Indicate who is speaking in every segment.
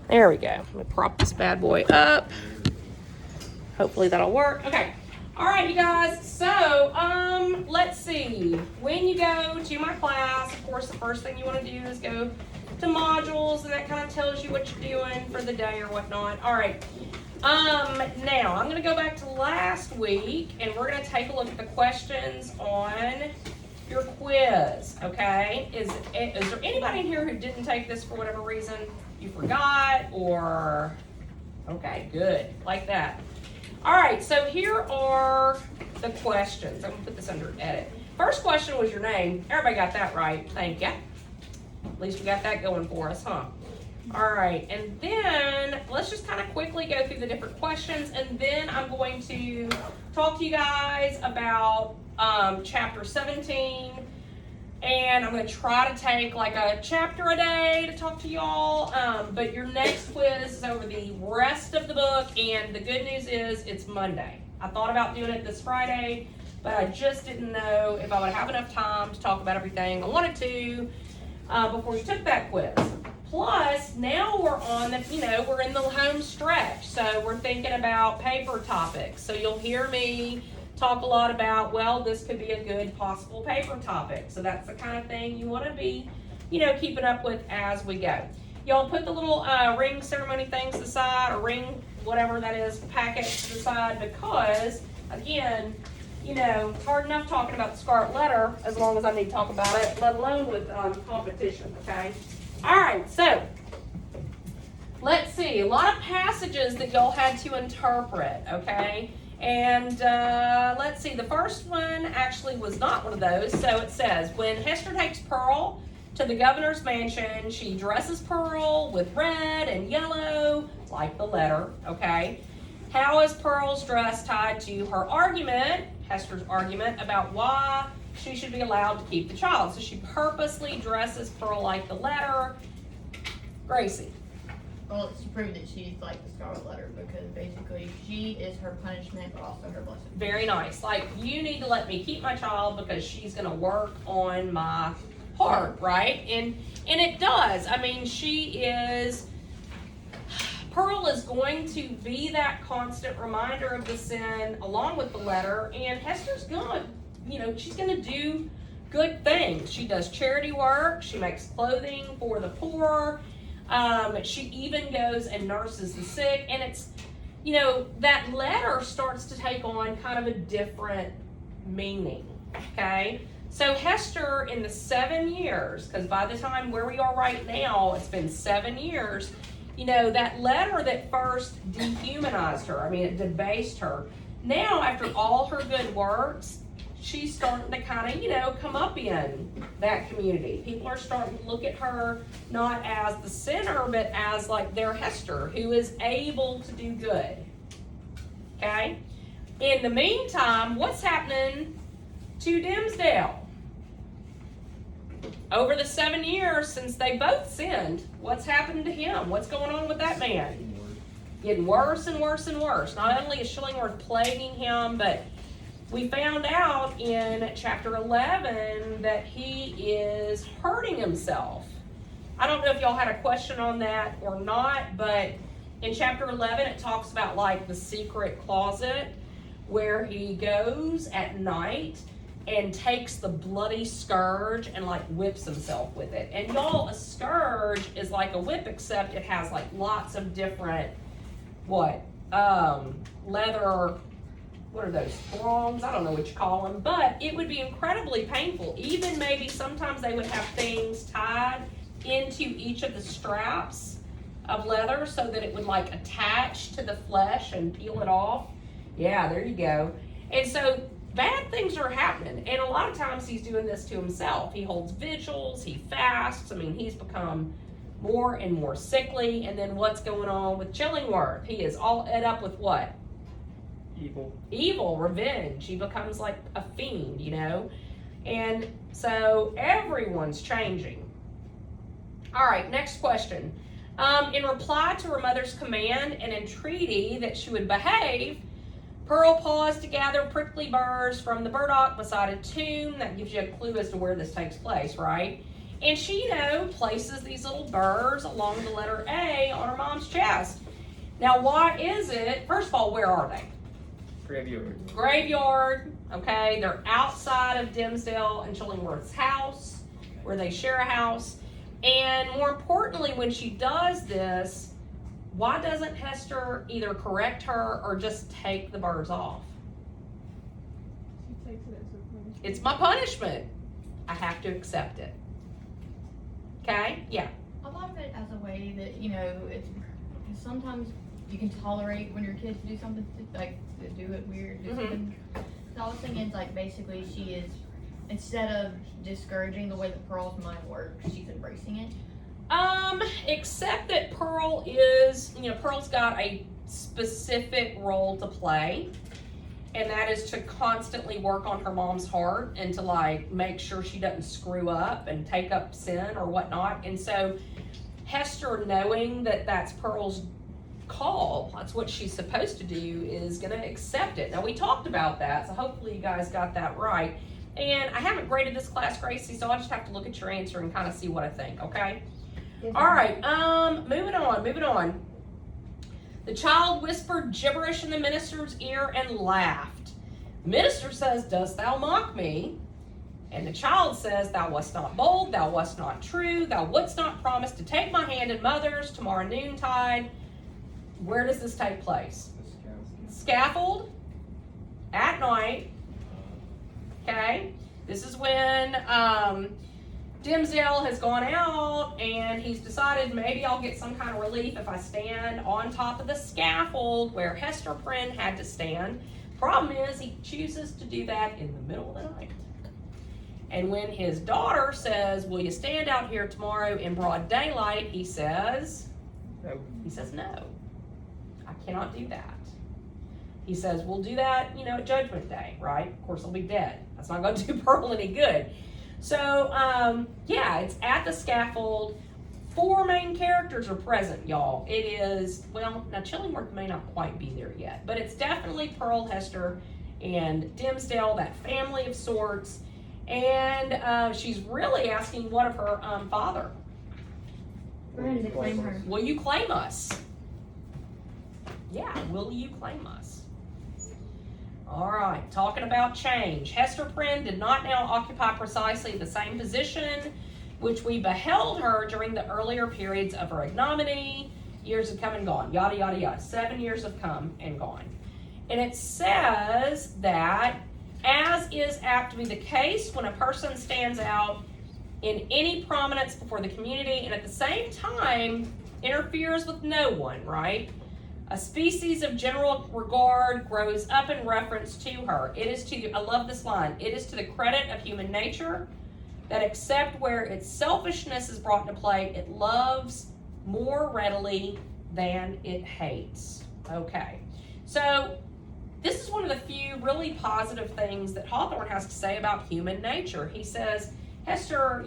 Speaker 1: There we go. I'm gonna prop this bad boy up. Hopefully that'll work. Okay. All right, you guys. So, let's see. When you go to my class, of course, the first thing you want to do is go to modules, and that kind of tells you what you're doing for the day or whatnot. All right. Now I'm going to go back to last week, and we're going to take a look at the questions on your quiz. Okay? Is there anybody in here who didn't take this for whatever reason? You forgot, or okay, good, like that. All right, so here are the questions. I'm gonna put this under edit. First question was your name. Everybody got that right, thank you. At least we got that going for us, huh? All right, and then let's just kind of quickly go through the different questions, and then I'm going to talk to you guys about chapter 17, and I'm going to try to take like a chapter a day to talk to y'all, but your next quiz is over the rest of the book, and the good news is it's Monday. I thought about doing it this Friday, but I just didn't know if I would have enough time to talk about everything I wanted to before we took that quiz. Plus, now we're on the, we're in the home stretch, so we're thinking about paper topics. So you'll hear me talk a lot about, well, this could be a good possible paper topic. So that's the kind of thing you want to be, keeping up with as we go. Y'all put the little ring ceremony things aside, or ring, whatever that is, packet to the side, because, again, it's hard enough talking about the Scarlet Letter as long as I need to talk about it, let alone with competition, okay? All right, so let's see. A lot of passages that y'all had to interpret, okay? And let's see, the first one actually was not one of those. So it says, when Hester takes Pearl to the governor's mansion, she dresses Pearl with red and yellow, like the letter, okay? How is Pearl's dress tied to her argument, Hester's argument, about why she should be allowed to keep the child? So she purposely dresses Pearl like the letter. Gracie.
Speaker 2: Well, it's to prove that she's like the Scarlet Letter, because basically she is her punishment, but also her blessing.
Speaker 1: Very nice. Like, you need to let me keep my child because she's going to work on my heart, right? And it does. I mean, Pearl is going to be that constant reminder of the sin along with the letter, and Hester's gonna, she's gonna do good things. She does charity work, she makes clothing for the poor, she even goes and nurses the sick, and it's, that letter starts to take on kind of a different meaning, okay? So Hester, in the 7 years, because by the time where we are right now, it's been 7 years, that letter that first dehumanized her, it debased her. Now, after all her good works, she's starting to kind of, come up in that community. People are starting to look at her not as the sinner, but as like their Hester, who is able to do good. Okay? In the meantime, what's happening to Dimmesdale? Over the 7 years since they both sinned, what's happened to him? What's going on with that man? Getting worse and worse and worse. Not only is Shillingworth plaguing him, but we found out in chapter 11 that he is hurting himself. I don't know if y'all had a question on that or not, but in chapter 11 it talks about like the secret closet where he goes at night and takes the bloody scourge and like whips himself with it. And y'all, a scourge is like a whip, except it has like lots of different, leather, what are those, thongs? I don't know what you call them, but it would be incredibly painful. Even maybe sometimes they would have things tied into each of the straps of leather so that it would like attach to the flesh and peel it off. Yeah, there you go. And so bad things are happening, and a lot of times he's doing this to himself. He holds vigils, he fasts. He's become more and more sickly. And then what's going on with Chillingworth? He is all ed up with what? Evil, revenge. He becomes like a fiend, And so everyone's changing. All right, next question. In reply to her mother's command and entreaty that she would behave, Pearl paused to gather prickly burrs from the burdock beside a tomb. That gives you a clue as to where this takes place, right? And she, places these little birds along the letter A on her mom's chest. Now, why is it? First of all, where are they? Graveyard. Okay, they're outside of Dimsdale and Chillingworth's house, where they share a house. And more importantly, when she does this, why doesn't Hester either correct her or just take the birds off?
Speaker 3: She takes it as a punishment.
Speaker 1: It's my punishment. I have to accept it. Okay? Yeah.
Speaker 2: A lot of it as a way that, it's sometimes you can tolerate when your kids do something to do it weird. Do something. So I was thinking, basically she is, instead of discouraging the way that Pearl's mind works, she's embracing it.
Speaker 1: Except that Pearl is, Pearl's got a specific role to play, and that is to constantly work on her mom's heart and to make sure she doesn't screw up and take up sin or whatnot. And so Hester, knowing that that's Pearl's call, that's what she's supposed to do, is gonna accept it. Now, we talked about that, so hopefully you guys got that right. And I haven't graded this class, Gracie, so I'll just have to look at your answer and kind of see what I think, okay? All right, moving on. The child whispered gibberish in the minister's ear and laughed. The minister says, "Dost thou mock me?" And the child says, "Thou wast not bold, thou wast not true, thou wouldst not promise to take my hand in mother's tomorrow noontide." Where does this take place? Scaffold, at night. Okay, this is when Dimsdale has gone out and he's decided maybe I'll get some kind of relief if I stand on top of the scaffold where Hester Prynne had to stand. Problem is, he chooses to do that in the middle of the night. And when his daughter says, "Will you stand out here tomorrow in broad daylight?" he says no. I cannot do that. He says, "We'll do that, at Judgment Day," right? Of course, I'll be dead. That's not going to do Pearl any good. So, it's at the scaffold. 4 main characters are present, y'all. It is, now Chillingworth may not quite be there yet, but it's definitely Pearl, Hester, and Dimsdale, that family of sorts. And she's really asking what of her father?
Speaker 2: Ready to claim her.
Speaker 1: Will you claim us? Yeah, will you claim us? All right, talking about change. Hester Prynne did not now occupy precisely the same position which we beheld her during the earlier periods of her ignominy. Years have come and gone, yada, yada, yada. 7 years have come and gone. And it says that, as is apt to be the case when a person stands out in any prominence before the community and at the same time interferes with no one, right? A species of general regard grows up in reference to her. It is to, I love this line, it is to the credit of human nature that except where its selfishness is brought into play, it loves more readily than it hates. Okay, so this is one of the few really positive things that Hawthorne has to say about human nature. He says, Hester,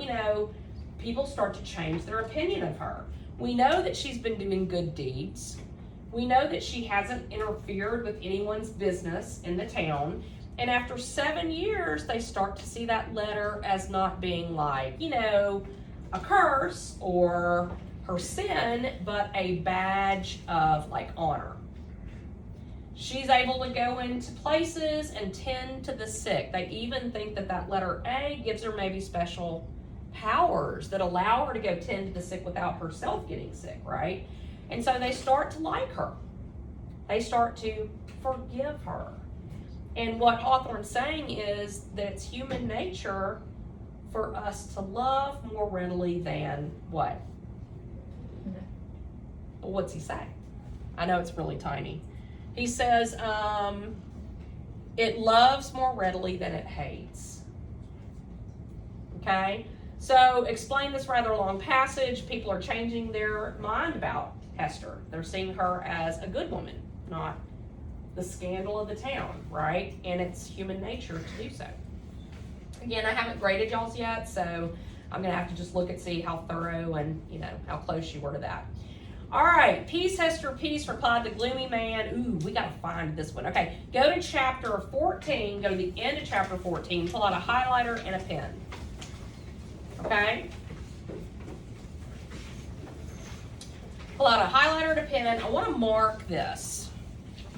Speaker 1: people start to change their opinion of her. We know that she's been doing good deeds. We know that she hasn't interfered with anyone's business in the town. And after 7 years, they start to see that letter as not being a curse or her sin, but a badge of honor. She's able to go into places and tend to the sick. They even think that letter A gives her maybe special powers that allow her to go tend to the sick without herself getting sick, right? And so they start to like her. They start to forgive her. And what Hawthorne's saying is that it's human nature for us to love more readily than what?
Speaker 2: No.
Speaker 1: Well, what's he say? I know it's really tiny. He says, it loves more readily than it hates. Okay? So, explain this rather long passage. People are changing their mind about Hester. They're seeing her as a good woman, not the scandal of the town, right? And it's human nature to do so. Again, I haven't graded y'all's yet, so I'm going to have to just look and see how thorough and, how close you were to that. All right, peace, Hester, peace, replied the gloomy man. Ooh, we got to find this one. Okay, go to chapter 14, go to the end of chapter 14, pull out a highlighter and a pen. Okay? pull out a highlighter and a pen. I want to mark this.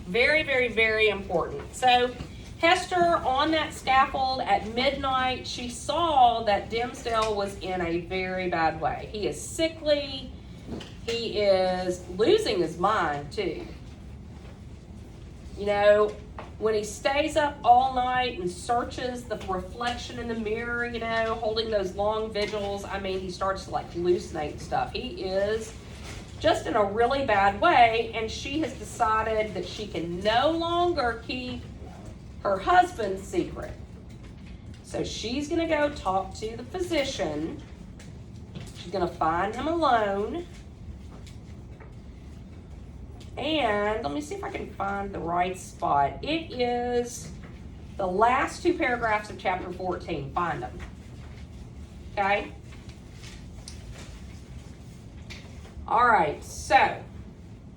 Speaker 1: Very, very, very important. So Hester, on that scaffold at midnight, she saw that Dimsdale was in a very bad way. He is sickly. He is losing his mind, too. You know, when he stays up all night and searches the reflection in the mirror, you know, holding those long vigils, I mean, he starts to like hallucinate and stuff. He is just in a really bad way, and she has decided that she can no longer keep her husband's secret. So she's going to go talk to the physician. She's going to find him alone. And let me see if I can find the right spot. It is the last two paragraphs of chapter 14. Find them. Okay? All right, so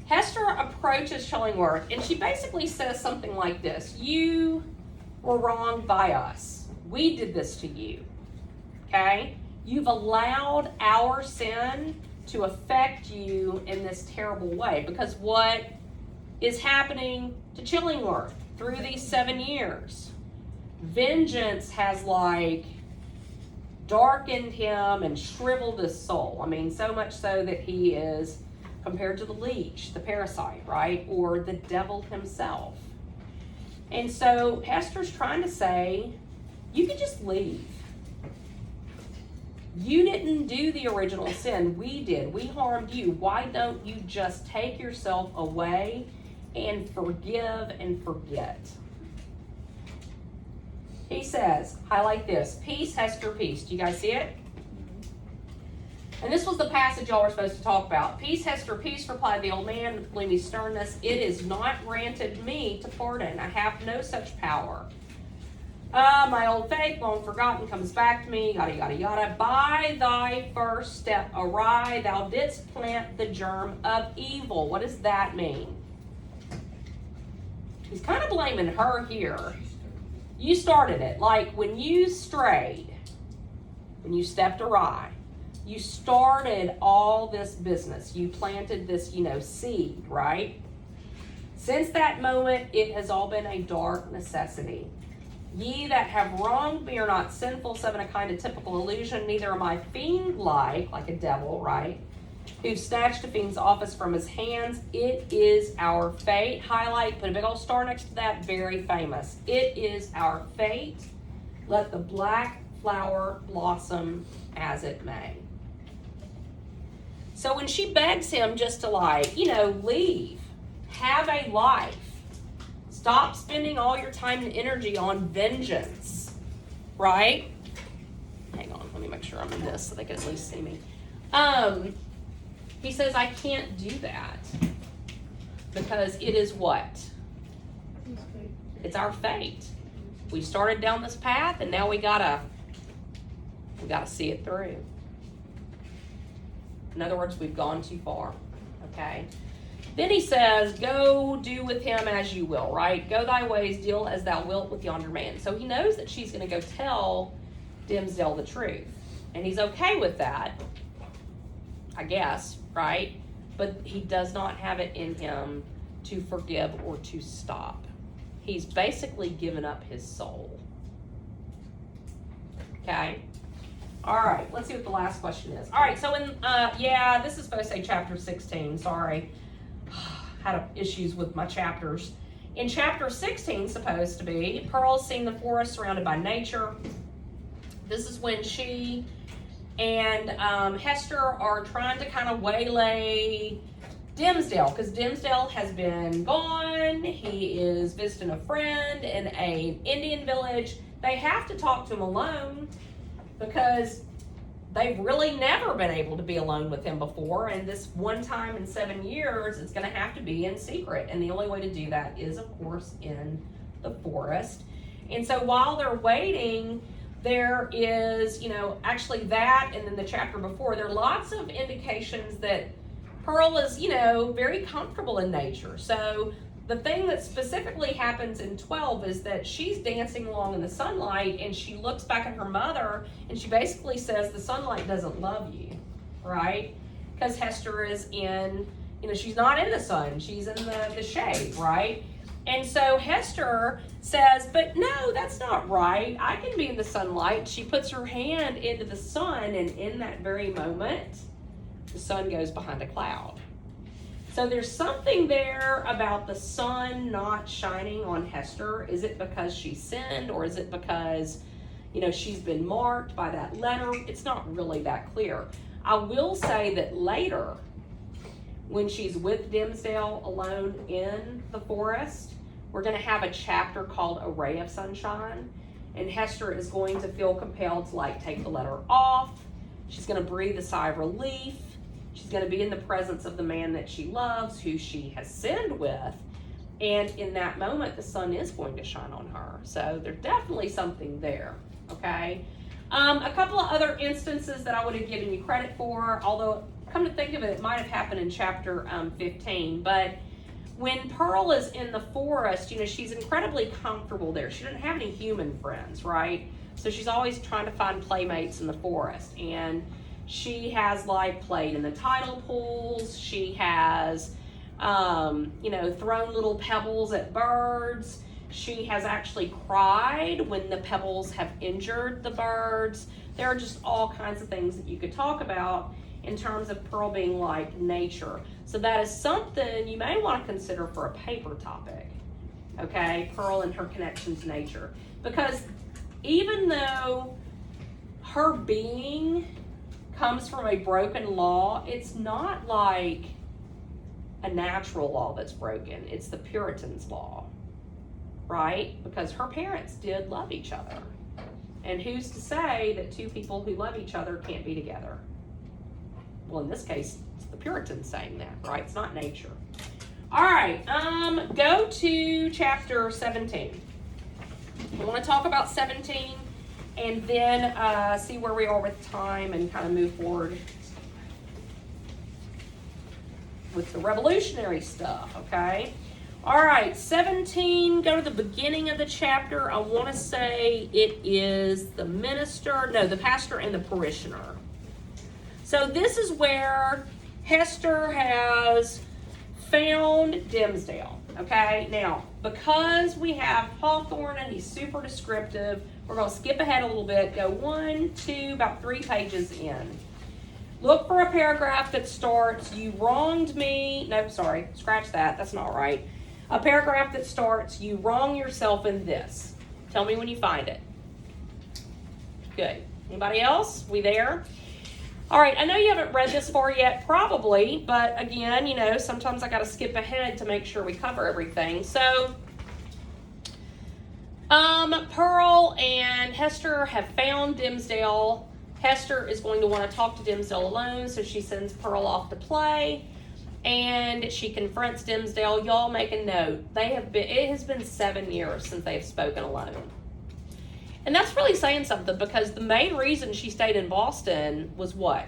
Speaker 1: Hester approaches Chillingworth, and she basically says something like this. You were wronged by us. We did this to you. Okay? You've allowed our sin to affect you in this terrible way, because what is happening to Chillingworth through these 7 years? Vengeance has like darkened him and shriveled his soul. I mean, so much so that he is compared to the leech, the parasite, right? Or the devil himself. And so Hester's trying to say, you can just leave. You didn't do the original sin. We did. We harmed you. Why don't you just take yourself away and forgive and forget? He says, highlight this, peace, Hester, peace. Do you guys see it? And this was the passage y'all were supposed to talk about. Peace, Hester, peace, replied the old man with gloomy sternness. It is not granted me to pardon. I have no such power. My old faith, long forgotten, comes back to me, yada, yada, yada. By thy first step awry, thou didst plant the germ of evil. What does that mean? He's kind of blaming her here. You started it. Like when you strayed, when you stepped awry, you started all this business. You planted this, seed, right? Since that moment, it has all been a dark necessity. Ye that have wronged me are not sinful, seven a kind of typical illusion, neither am I fiend-like, like a devil, right? Who snatched a fiend's office from his hands. It is our fate. Highlight, put a big old star next to that, very famous. It is our fate. Let the black flower blossom as it may. So when she begs him just to leave, have a life. Stop spending all your time and energy on vengeance, right? Hang on, let me make sure I'm in this so they can at least see me. He says, I can't do that because it is what? It's our fate. We started down this path and now we gotta see it through. In other words, we've gone too far, okay? Then he says, go do with him as you will, right? Go thy ways, deal as thou wilt with yonder man. So he knows that she's going to go tell Dimsdale the truth. And he's okay with that, I guess, right? But he does not have it in him to forgive or to stop. He's basically given up his soul. Okay? All right, let's see what the last question is. All right, so this is supposed to say chapter 16, sorry. Had issues with my chapters. In chapter 16, supposed to be, Pearl's seen the forest surrounded by nature. This is when she and Hester are trying to kind of waylay Dimsdale, because Dimsdale has been gone. He is visiting a friend in an Indian village. They have to talk to him alone because they've really never been able to be alone with him before, and this one time in 7 years, it's going to have to be in secret, and the only way to do that is, of course, in the forest. And so while they're waiting, there is, actually that, and then the chapter before, there are lots of indications that Pearl is, very comfortable in nature. So the thing that specifically happens in 12 is that she's dancing along in the sunlight and she looks back at her mother and she basically says the sunlight doesn't love you, right? because Hester is in, she's not in the sun, she's in the shade, right? And so Hester says, but no, that's not right. I can be in the sunlight. She puts her hand into the sun, and in that very moment, the sun goes behind a cloud. So there's something there about the sun not shining on Hester. Is it because she sinned, or is it because, she's been marked by that letter? It's not really that clear. I will say that later, when she's with Dimmesdale alone in the forest, we're going to have a chapter called A Ray of Sunshine, and Hester is going to feel compelled to take the letter off. She's going to breathe a sigh of relief. She's going to be in the presence of the man that she loves, who she has sinned with, and in that moment, the sun is going to shine on her. So there's definitely something there, okay? A couple of other instances that I would have given you credit for, although come to think of it, it might have happened in chapter 15, but when Pearl is in the forest, she's incredibly comfortable there. She doesn't have any human friends, right? So she's always trying to find playmates in the forest. And she has played in the tidal pools. She has, thrown little pebbles at birds. She has actually cried when the pebbles have injured the birds. There are just all kinds of things that you could talk about in terms of Pearl being like nature. So that is something you may want to consider for a paper topic, okay? Pearl and her connection to nature. Because even though her being comes from a broken law, it's not like a natural law that's broken. It's the Puritans' law, right? Because her parents did love each other. And who's to say that two people who love each other can't be together? Well, in this case, it's the Puritans saying that, right? It's not nature. All right, go to chapter 17. I want to talk about 17 and then see where we are with time and kind of move forward with the revolutionary stuff, okay? All right, 17, go to the beginning of the chapter. I want to say it is the pastor and the parishioner. So this is where Hester has found Dimmesdale, okay? Now, because we have Hawthorne and he's super descriptive, we're going to skip ahead a little bit, go 1, 2, about 3 pages in. Look for a paragraph that starts, you wronged me. Nope, sorry, scratch that, that's not right. A paragraph that starts, you wrong yourself in this. Tell me when you find it. Good. Anybody else? We there? All right, I know you haven't read this far yet, probably, but again, sometimes I got to skip ahead to make sure we cover everything. So, Pearl and Hester have found Dimmesdale. Hester is going to want to talk to Dimmesdale alone, so she sends Pearl off to play, and she confronts Dimmesdale. Y'all make a note. It has been 7 years since they've spoken alone. And that's really saying something, because the main reason she stayed in Boston was what?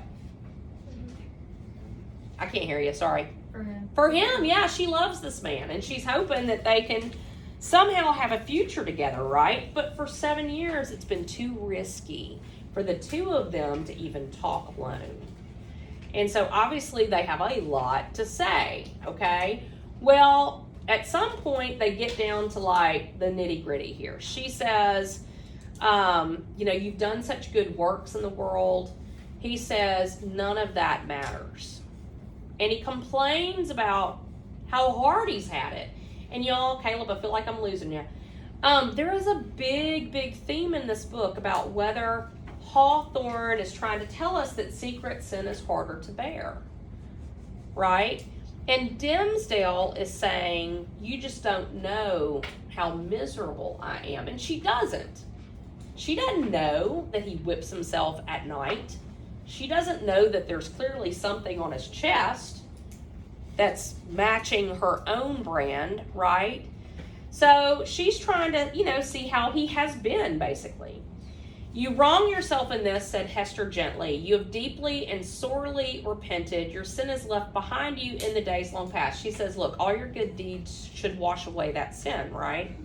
Speaker 1: I can't hear you, sorry.
Speaker 2: For him.
Speaker 1: For him, yeah, she loves this man, and she's hoping that they can somehow have a future together, right? But for 7 years, it's been too risky for the two of them to even talk alone. And so obviously they have a lot to say, okay? Well, at some point they get down to the nitty gritty here. She says, you've done such good works in the world. He says, none of that matters. And he complains about how hard he's had it. And y'all, Caleb, I feel like I'm losing you. There is a big, big theme in this book about whether Hawthorne is trying to tell us that secret sin is harder to bear, right? And Dimmesdale is saying, you just don't know how miserable I am. And she doesn't. She doesn't know that he whips himself at night. She doesn't know that there's clearly something on his chest that's matching her own brand, right? So she's trying to, see how he has been, basically. You wrong yourself in this, said Hester gently. You have deeply and sorely repented. Your sin is left behind you in the days long past. She says, look, all your good deeds should wash away that sin, right?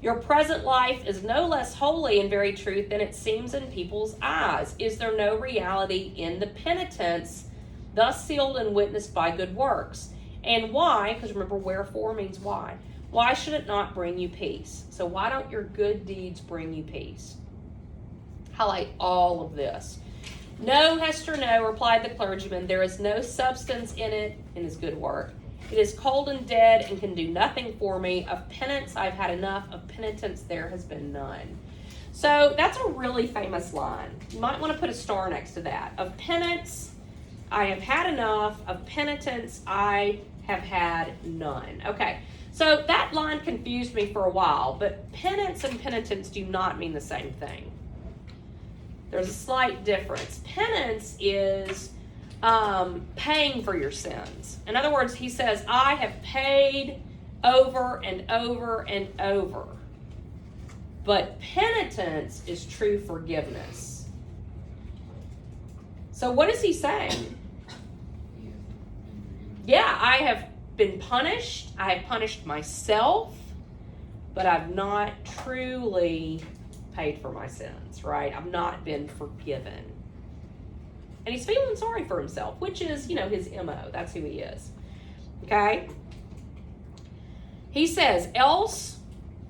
Speaker 1: Your present life is no less holy in very truth than it seems in people's eyes. Is there no reality in the penitence thus sealed and witnessed by good works. And why? Because remember, wherefore means why. Why should it not bring you peace? So why don't your good deeds bring you peace? Highlight all of this. No, Hester, no, replied the clergyman. There is no substance in it, in his good work. It is cold and dead and can do nothing for me. Of penance, I've had enough. Of penitence, there has been none. So that's a really famous line. You might want to put a star next to that. Of penance, I have had enough. Of penitence, I have had none. Okay, so that line confused me for a while, but penance and penitence do not mean the same thing. There's a slight difference. Penance is paying for your sins. In other words, he says, I have paid over and over and over. But penitence is true forgiveness. So what is he saying? Yeah, I have been punished. I have punished myself, but I've not truly paid for my sins, right? I've not been forgiven. And he's feeling sorry for himself, which is, his MO. That's who he is. Okay? He says, else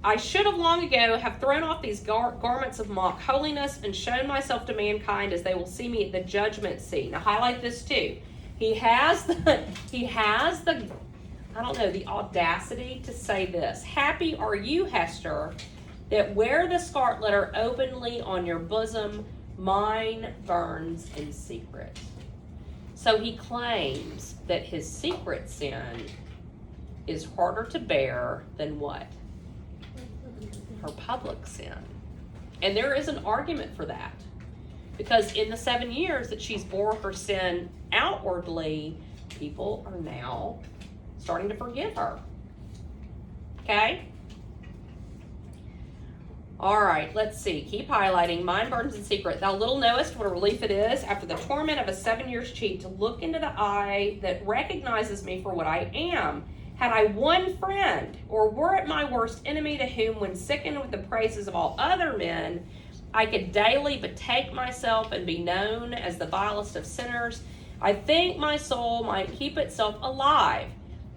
Speaker 1: I should have long ago have thrown off these garments of mock holiness and shown myself to mankind as they will see me at the judgment seat. Now highlight this too. He has the audacity to say this. Happy are you, Hester, that wear the scarlet letter openly on your bosom, mine burns in secret. So he claims that his secret sin is harder to bear than what? Her public sin. And there is an argument for that. Because in the 7 years that she's bore her sin outwardly, people are now starting to forgive her. Okay? All right, let's see. Keep highlighting. Mine burns in secret. Thou little knowest what a relief it is, after the torment of a 7 years cheat, to look into the eye that recognizes me for what I am. Had I one friend, or were it my worst enemy, to whom, when sickened with the praises of all other men, I could daily betake myself and be known as the vilest of sinners, I think my soul might keep itself alive.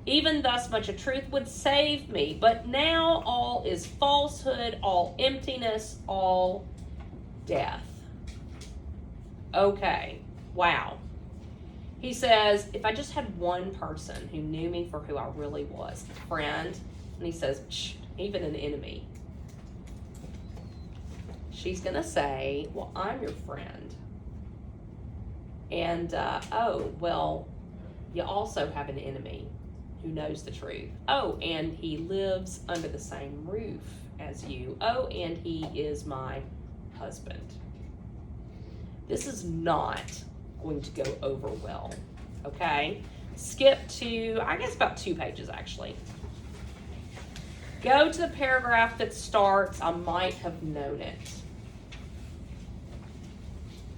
Speaker 1: Even thus much of truth would save me. But now all is falsehood, all emptiness, all death. Okay, wow. He says, if I just had one person who knew me for who I really was, a friend, and he says, even an enemy, she's going to say, well, I'm your friend. And, you also have an enemy who knows the truth. Oh, and he lives under the same roof as you. Oh, and he is my husband. This is not going to go over well, okay? Skip to, I guess about 2 pages actually. Go to the paragraph that starts, I might have known it.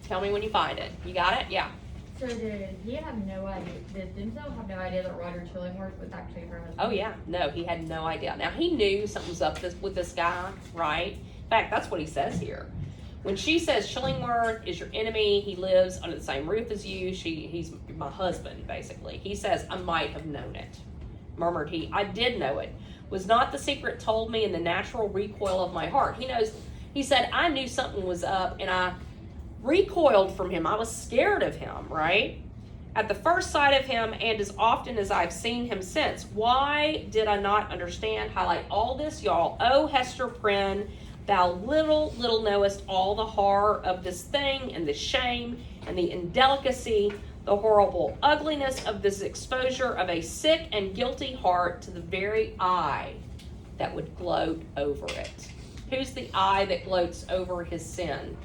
Speaker 1: Tell me when you find it. You got it? Yeah.
Speaker 2: So did he have no idea, did Denzel have no idea that Roger Chillingworth was actually her husband?
Speaker 1: Oh yeah, no, he had no idea. Now he knew something was up with this guy, right? In fact, that's what he says here. When she says Chillingworth is your enemy, he lives under the same roof as you, he's my husband, basically. He says, I might have known it. Murmured he, I did know it. Was not the secret told me in the natural recoil of my heart? He said, I knew something was up and I recoiled from him. I was scared of him, right? At the first sight of him, and as often as I've seen him since. Why did I not understand? Highlight all this, y'all. Oh, Hester Prynne, thou little knowest all the horror of this thing, and the shame, and the indelicacy, the horrible ugliness of this exposure of a sick and guilty heart to the very eye that would gloat over it. Who's the eye that gloats over his sin?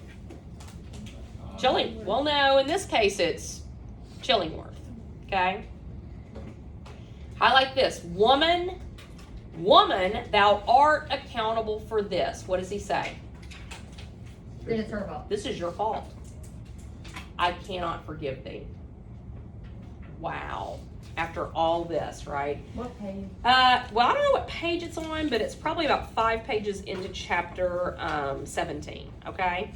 Speaker 1: Well, no, in this case, it's Chillingworth, okay? Highlight this. Woman, thou art accountable for this. What does he say?
Speaker 2: Then it's her fault.
Speaker 1: This is your fault. I cannot forgive thee. Wow. After all this, right?
Speaker 2: What page?
Speaker 1: I don't know what page it's on, but it's probably about 5 pages into chapter 17, okay?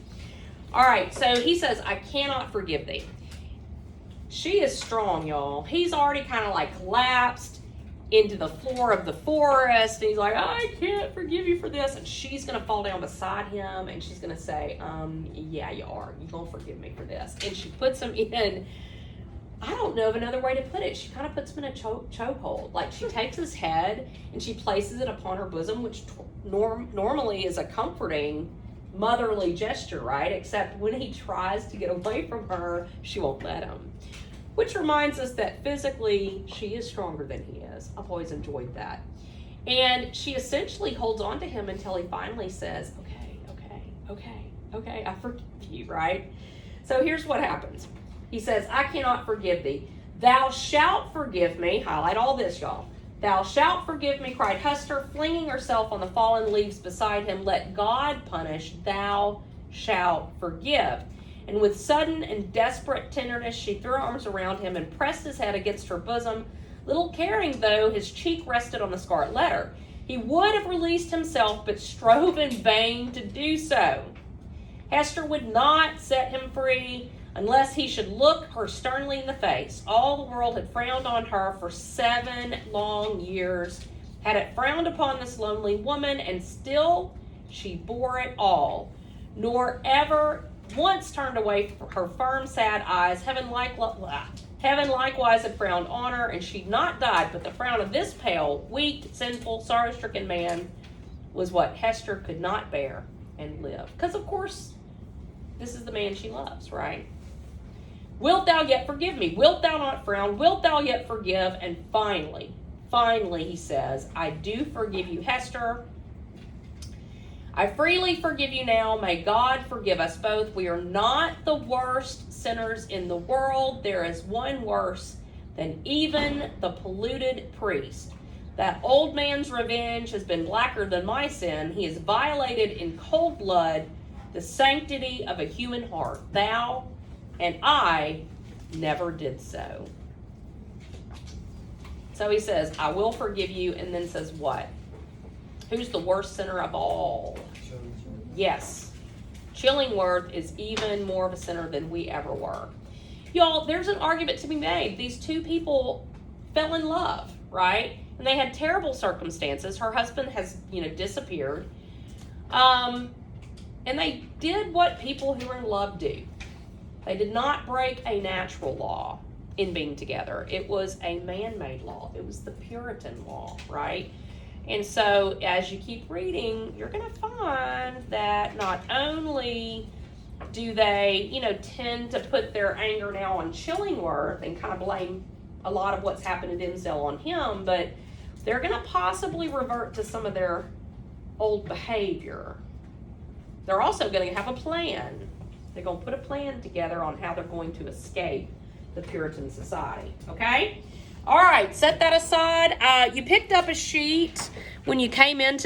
Speaker 1: All right, so he says, I cannot forgive thee. She is strong, y'all. He's already kind of like collapsed into the floor of the forest. And he's like, I can't forgive you for this. And she's going to fall down beside him and she's going to say, yeah, you are. You're going to forgive me for this. And she puts him in, I don't know of another way to put it. She kind of puts him in a chokehold. Like she takes his head and she places it upon her bosom, which normally is a comforting, motherly gesture, right? Except when he tries to get away from her, she won't let him. Which reminds us that physically she is stronger than he is. I've always enjoyed that. And she essentially holds on to him until he finally says, okay, I forgive you, right? So here's what happens. He says, I cannot forgive thee. Thou shalt forgive me. Highlight all this, y'all. Thou shalt forgive me, cried Hester, flinging herself on the fallen leaves beside him. Let God punish, thou shalt forgive. And with sudden and desperate tenderness, she threw her arms around him and pressed his head against her bosom, little caring, though, his cheek rested on the scarlet letter. He would have released himself, but strove in vain to do so. Hester would not set him free unless he should look her sternly in the face. All the world had frowned on her for 7 long years, had it frowned upon this lonely woman, and still she bore it all, nor ever once turned away from her firm, sad eyes. Heaven likewise had frowned on her, and she'd not died, but the frown of this pale, weak, sinful, sorrow-stricken man was what Hester could not bear and live. Because, of course, this is the man she loves, right? Wilt thou yet forgive me? Wilt thou not frown? Wilt thou yet forgive? And finally, he says, I do forgive you, Hester. I freely forgive you now. May God forgive us both. We are not the worst sinners in the world. There is one worse than even the polluted priest. That old man's revenge has been blacker than my sin. He has violated in cold blood the sanctity of a human heart. Thou and I never did so. So he says, I will forgive you, and then says what? Who's the worst sinner of all? Yes. Chillingworth is even more of a sinner than we ever were. Y'all, there's an argument to be made. These two people fell in love, right? And they had terrible circumstances. Her husband has, disappeared. And they did what people who are in love do. They did not break a natural law in being together. It was a man-made law. It was the Puritan law, right? And so as you keep reading, you're going to find that not only do they, tend to put their anger now on Chillingworth and kind of blame a lot of what's happened to Dimmesdale on him, but they're going to possibly revert to some of their old behavior. They're also going to have a plan. They're going to put a plan together on how they're going to escape the Puritan society, okay? All right, set that aside. You picked up a sheet when you came in today.